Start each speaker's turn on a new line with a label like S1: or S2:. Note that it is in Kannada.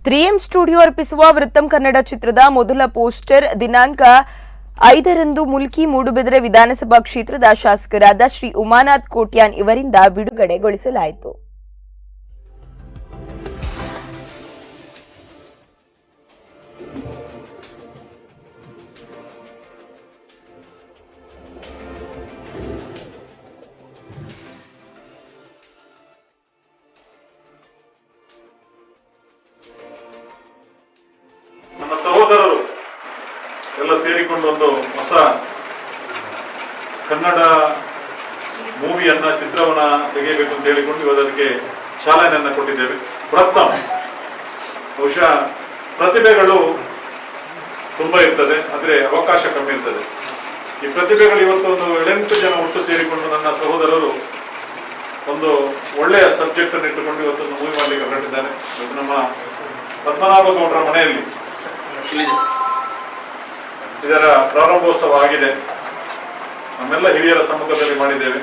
S1: 3M ಸ್ಟುಡಿಯೋ ಅರ್ಪಿಸುವ ವೃತ್ತಂ ಕನ್ನಡ ಚಿತ್ರದ ಮೊದಲ ಪೋಸ್ಟರ್ ದಿನಾಂಕ 5ರಂದು ಮುಲ್ಕಿ ಮೂಡುಬಿದಿರೆ ವಿಧಾನಸಭಾ ಕ್ಷೇತ್ರದ ಶಾಸಕರಾದ ಶ್ರೀ ಉಮಾನಾಥ್ ಕೋಟ್ಯಾನ್ ಇವರಿಂದ ಬಿಡುಗಡೆಗೊಳಿಸಲಾಯಿತು.
S2: ನಮ್ಮ ಸಹೋದರರು ಎಲ್ಲ ಸೇರಿಕೊಂಡು ಒಂದು ಹೊಸ ಕನ್ನಡ ಮೂವಿಯನ್ನ ಚಿತ್ರವನ್ನ ತೆಗೆಯಬೇಕು ಅಂತ ಹೇಳಿಕೊಂಡು ಇವತ್ತದಕ್ಕೆ ಚಾಲನೆಯನ್ನ ಕೊಟ್ಟಿದ್ದೇವೆ. ಪ್ರಥಮ ಬಹುಶಃ ಪ್ರತಿಭೆಗಳು ತುಂಬಾ ಇರ್ತದೆ, ಆದ್ರೆ ಅವಕಾಶ ಕಮ್ಮಿ ಇರ್ತದೆ. ಈ ಪ್ರತಿಭೆಗಳು ಇವತ್ತು ಒಂದು 8 ಜನ ಒಟ್ಟು ಸೇರಿಕೊಂಡು ನನ್ನ ಸಹೋದರರು ಒಂದು ಒಳ್ಳೆಯ ಸಬ್ಜೆಕ್ಟ್ ಅನ್ನು ಇಟ್ಟುಕೊಂಡು ಇವತ್ತೊಂದು ಮೂವಿ ಮಾಡಲಿಕ್ಕೆ ಹೊರಟಿದ್ದಾರೆ. ನಮ್ಮ ಪದ್ಮನಾಭ ಗೌಡರ ಮನೆಯಲ್ಲಿ ಇದರ ಪ್ರಾರಂಭೋತ್ಸವ ಆಗಿದೆ. ನಮ್ಮೆಲ್ಲ ಹಿರಿಯರ ಸಮ್ಮುಖದಲ್ಲಿ ಮಾಡಿದ್ದೇವೆ.